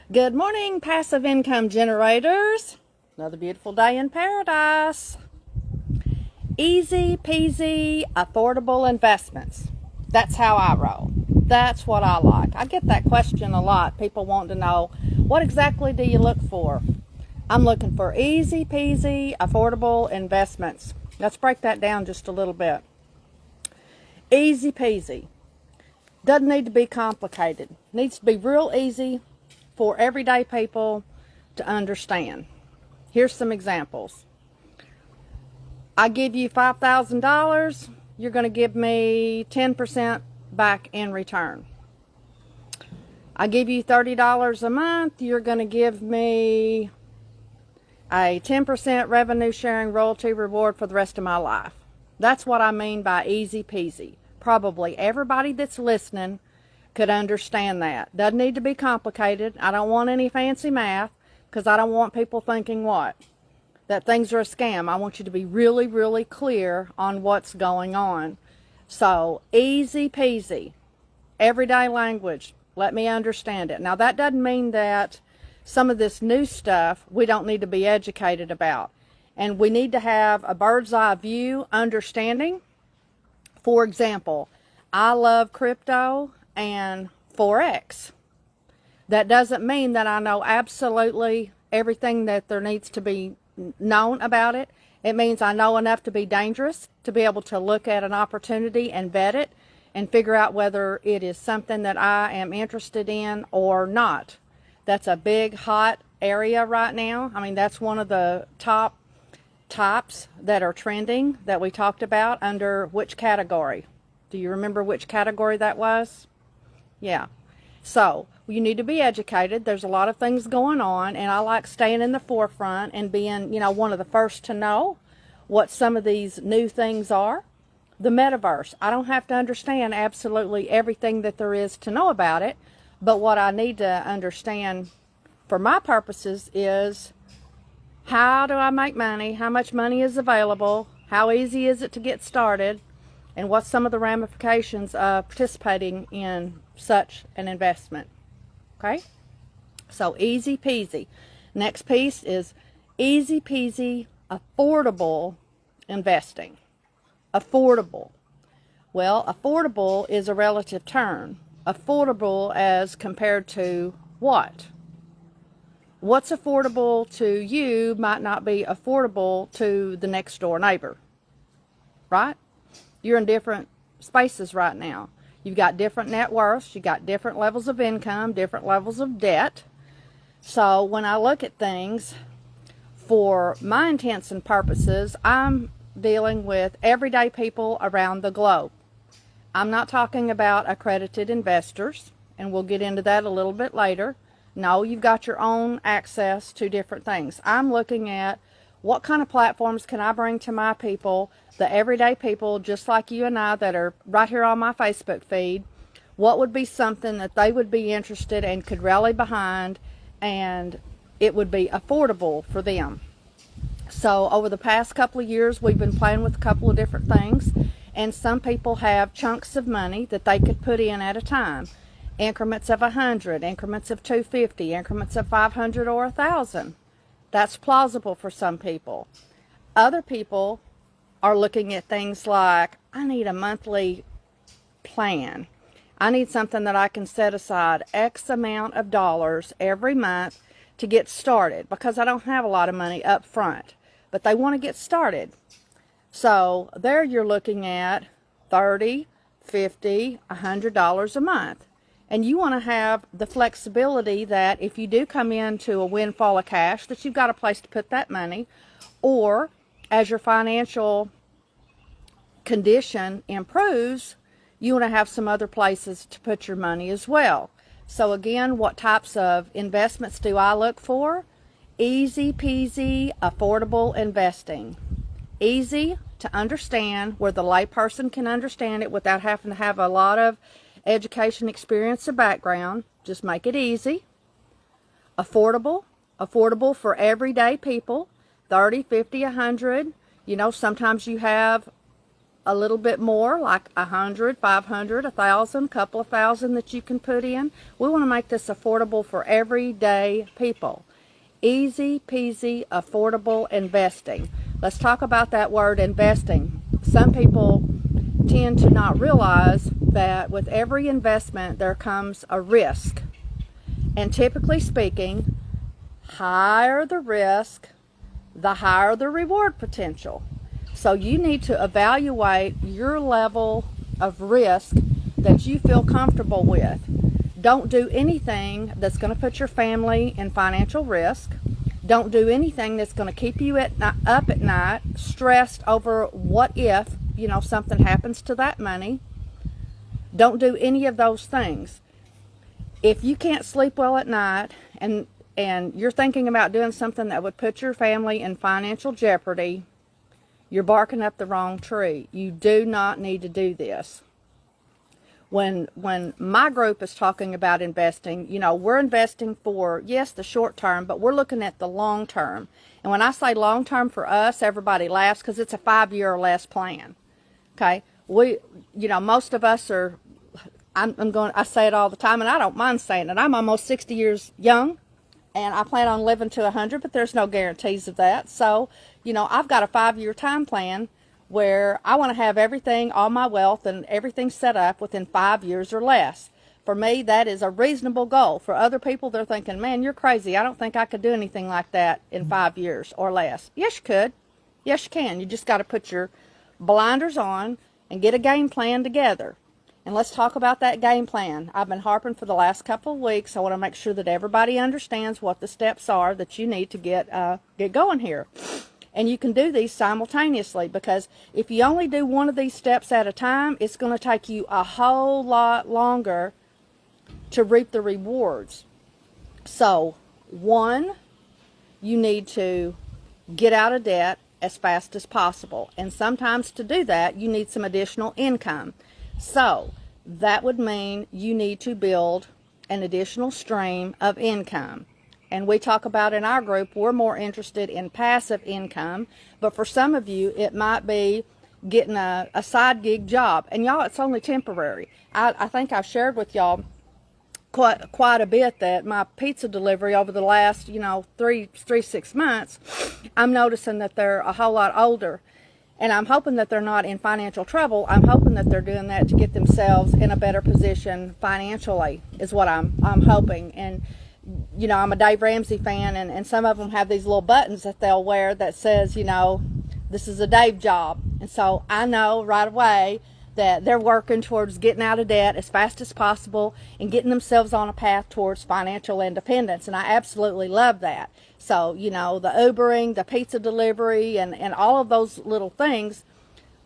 Good morning, passive income generators. Another beautiful day in paradise. Easy peasy, affordable investments. That's how I roll. That's what I like. I get that question a lot. People want to know, what exactly do you look for? I'm looking for easy peasy, affordable investments. Let's break that down just a little bit. Easy peasy. Doesn't need to be complicated. Needs to be real easy for everyday people to understand. Here's some examples. I give you $5,000, you're going to give me 10% back in return. I give you $30 a month, you're going to give me a 10% revenue sharing royalty reward for the rest of my life. That's what I mean by easy peasy. Probably everybody that's listening could understand that. Doesn't need to be complicated. I don't want any fancy math because I don't want people thinking what? That things are a scam. I want you to be really, really clear on what's going on. So, easy peasy. Everyday language. Let me understand it. Now, that doesn't mean that some of this new stuff we don't need to be educated about. And we need to have a bird's eye view understanding. For example, I love crypto and Forex. That doesn't mean that I know absolutely everything that there needs to be known about it. It means I know enough to be dangerous, to be able to look at an opportunity and vet it and figure out whether it is something that I am interested in or not. That's a big, hot area right now. I mean, that's one of the top types that are trending that we talked about under which category? Do you remember which category that was? Yeah. So, you need to be educated. There's a lot of things going on, and I like staying in the forefront and being, one of the first to know what some of these new things are. The metaverse. I don't have to understand absolutely everything that there is to know about it, but what I need to understand for my purposes is, how do I make money? How much money is available? How easy is it to get started? And what's some of the ramifications of participating in such an investment? Okay? So easy peasy. Next piece is easy peasy, affordable investing. Affordable. Well, affordable is a relative term. Affordable as compared to what? What's affordable to you might not be affordable to the next door neighbor, right? You're in different spaces right now. You've got different net worths, you've got different levels of income, different levels of debt. So when I look at things, for my intents and purposes, I'm dealing with everyday people around the globe. I'm not talking about accredited investors, and we'll get into that a little bit later. No, you've got your own access to different things. I'm looking at what kind of platforms can I bring to my people, the everyday people just like you and I that are right here on my Facebook feed. What would be something that they would be interested and could rally behind, and it would be affordable for them. So over the past couple of years, we've been playing with a couple of different things, and some people have chunks of money that they could put in at a time. Increments of 100, increments of 250, increments of 500 or 1,000. That's plausible for some people. Other people are looking at things like, I need a monthly plan. I need something that I can set aside X amount of dollars every month to get started because I don't have a lot of money up front, but they want to get started. So there you're looking at $30, $50, $100 a month. And you want to have the flexibility that if you do come into a windfall of cash, that you've got a place to put that money, or as your financial condition improves, you want to have some other places to put your money as well. So again, what types of investments do I look for? Easy peasy, affordable investing. Easy to understand, where the layperson can understand it without having to have a lot of education, experience, or background. Just make it easy. Affordable for everyday people. 30, 50, 100. Sometimes you have a little bit more, like 100, 500, 1,000, a couple of thousand that you can put in. We want to make this affordable for everyday people. Easy peasy, affordable investing. Let's talk about that word investing. Some people tend to not realize that with every investment there comes a risk. And typically speaking, higher the risk, the higher the reward potential. So you need to evaluate your level of risk that you feel comfortable with. Don't do anything that's going to put your family in financial risk. Don't do anything that's going to keep you up at night stressed over what if, something happens to that money. Don't do any of those things. If you can't sleep well at night and you're thinking about doing something that would put your family in financial jeopardy, you're barking up the wrong tree. You do not need to do this. When my group is talking about investing, we're investing for, yes, the short term, but we're looking at the long term. And when I say long term for us, everybody laughs because it's a 5-year or less plan. Okay? Most of us are, I say it all the time, and I don't mind saying it. I'm almost 60 years young, and I plan on living to 100, but there's no guarantees of that. So, I've got a 5-year time plan where I want to have everything, all my wealth and everything set up within 5 years or less. For me, that is a reasonable goal. For other people, they're thinking, man, you're crazy. I don't think I could do anything like that in 5 years or less. Yes, you could. Yes, you can. You just got to put your blinders on and get a game plan together. And let's talk about that game plan. I've been harping for the last couple of weeks. I want to make sure that everybody understands what the steps are that you need to get going here. And you can do these simultaneously, because if you only do one of these steps at a time, it's going to take you a whole lot longer to reap the rewards. So, 1, you need to get out of debt as fast as possible. And sometimes to do that, you need some additional income. So, that would mean you need to build an additional stream of income. And we talk about in our group, we're more interested in passive income. But for some of you, it might be getting a side gig job. And y'all, it's only temporary. I think I've shared with y'all quite a bit that my pizza delivery over the last, 6 months, I'm noticing that they're a whole lot older. And I'm hoping that they're not in financial trouble. I'm hoping that they're doing that to get themselves in a better position financially, is what I'm hoping. And I'm a Dave Ramsey fan, and some of them have these little buttons that they'll wear that says, this is a Dave job. And so I know right away that they're working towards getting out of debt as fast as possible and getting themselves on a path towards financial independence. And I absolutely love that. So, the Ubering, the pizza delivery, and all of those little things,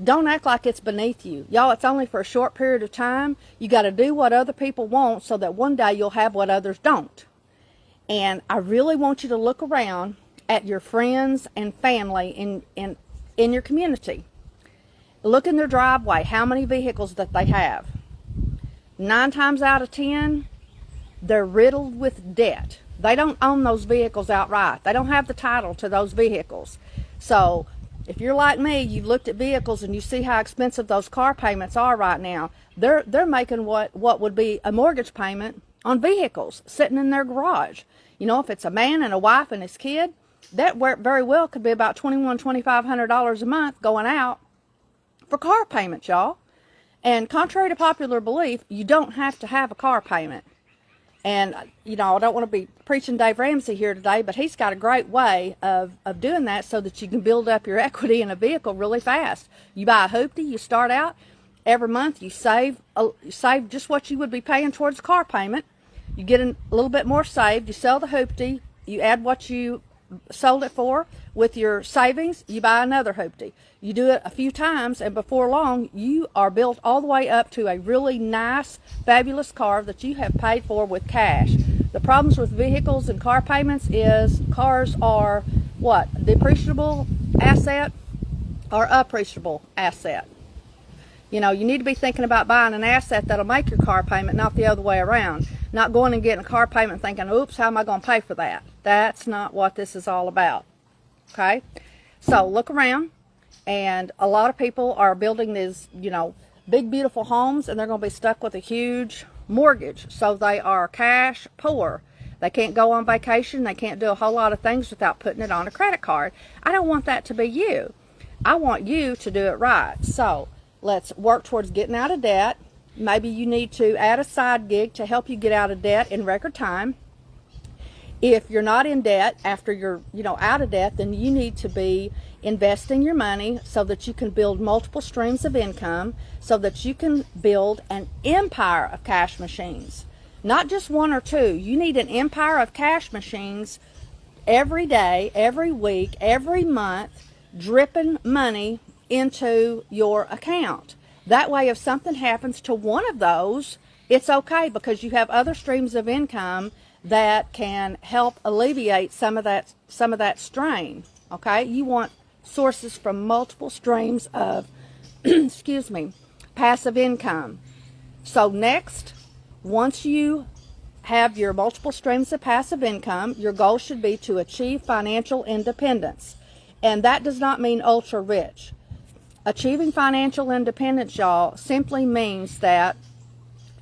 don't act like it's beneath you. Y'all, it's only for a short period of time. You got to do what other people want so that one day you'll have what others don't. And I really want you to look around at your friends and family in your community. Look in their driveway, how many vehicles that they have. 9 times out of 10, they're riddled with debt. They don't own those vehicles outright. They don't have the title to those vehicles. So if you're like me, you've looked at vehicles and you see how expensive those car payments are right now. They're making what would be a mortgage payment on vehicles sitting in their garage. If it's a man and a wife and his kid, that very well could be about $2,500 a month going out for car payments, y'all. And contrary to popular belief, you don't have to have a car payment. And, I don't want to be preaching Dave Ramsey here today, but he's got a great way of doing that so that you can build up your equity in a vehicle really fast. You buy a hoopty, you start out, every month you save just what you would be paying towards a car payment. You get a little bit more saved, you sell the hoopty, you add what you sold it for with your savings, you buy another hoopty. You do it a few times, and before long, you are built all the way up to a really nice, fabulous car that you have paid for with cash. The problems with vehicles and car payments is cars are what? Depreciable asset or appreciable asset. You need to be thinking about buying an asset that'll make your car payment, not the other way around. Not going and getting a car payment thinking, oops, how am I going to pay for that? That's not what this is all about. Okay? So look around. And a lot of people are building these, you know, big, beautiful homes, and they're going to be stuck with a huge mortgage. So they are cash poor. They can't go on vacation. They can't do a whole lot of things without putting it on a credit card. I don't want that to be you. I want you to do it right. So let's work towards getting out of debt. Maybe you need to add a side gig to help you get out of debt in record time. If you're not in debt after you're, you know, out of debt, then you need to be investing your money so that you can build multiple streams of income, so that you can build an empire of cash machines. Not just one or two. You need an empire of cash machines every day, every week, every month, dripping money into your account. That way, if something happens to one of those, it's okay, because you have other streams of income that can help alleviate some of that strain. Okay? You want sources from multiple streams of excuse me, passive income. So next, once you have your multiple streams of passive income, your goal should be to achieve financial independence. And that does not mean ultra rich. Achieving financial independence, y'all, simply means that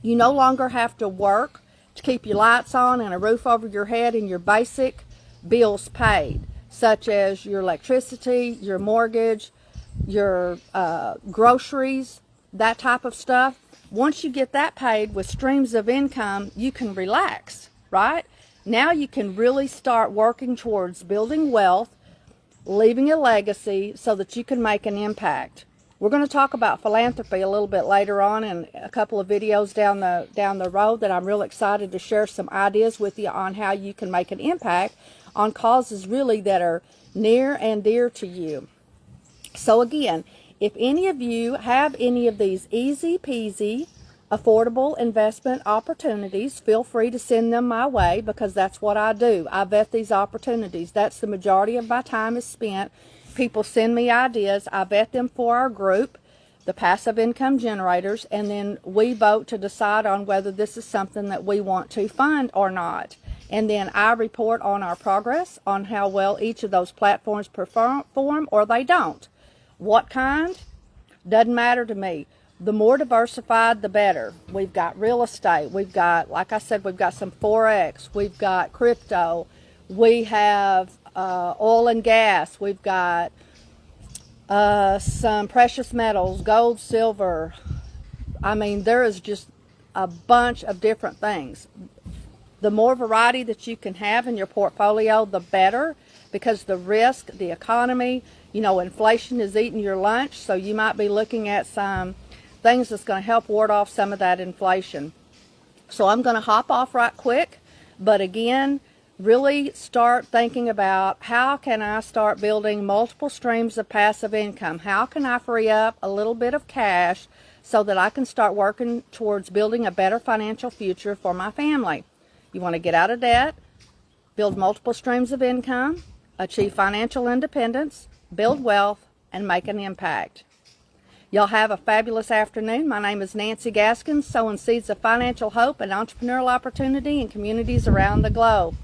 you no longer have to work to keep your lights on and a roof over your head and your basic bills paid, such as your electricity, your mortgage, your groceries, that type of stuff. Once you get that paid with streams of income, you can relax, right? Now you can really start working towards building wealth, leaving a legacy so that you can make an impact. We're going to talk about philanthropy a little bit later on in a couple of videos down the road, that I'm real excited to share some ideas with you on how you can make an impact on causes really that are near and dear to you. So again, if any of you have any of these easy peasy, affordable investment opportunities, feel free to send them my way, because that's what I do. I vet these opportunities. That's the majority of my time is spent. People send me ideas. I vet them for our group, the passive income generators, and then we vote to decide on whether this is something that we want to fund or not. And then I report on our progress, on how well each of those platforms perform or they don't. What kind? Doesn't matter to me. The more diversified, the better. We've got real estate. We've got, like I said, we've got some Forex. We've got crypto. We have oil and gas. We've got some precious metals, gold, silver. I mean, there is just a bunch of different things. The more variety that you can have in your portfolio, the better, because the risk, the economy, you know, inflation is eating your lunch, so you might be looking at some things that's going to help ward off some of that inflation. So I'm going to hop off right quick, but again, really start thinking about, how can I start building multiple streams of passive income? How can I free up a little bit of cash so that I can start working towards building a better financial future for my family? You want to get out of debt, build multiple streams of income, achieve financial independence, build wealth, and make an impact. Y'all have a fabulous afternoon. My name is Nancy Gaskins, sowing seeds of financial hope and entrepreneurial opportunity in communities around the globe.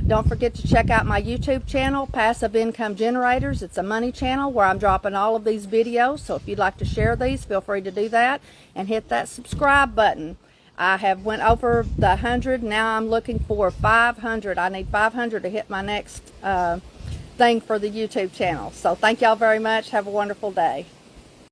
Don't forget to check out my YouTube channel, Passive Income Generators. It's a money channel where I'm dropping all of these videos, so if you'd like to share these, feel free to do that, and hit that subscribe button. I have went over the 100. Now I'm looking for 500. I need 500 to hit my next thing for the YouTube channel. So thank y'all very much. Have a wonderful day.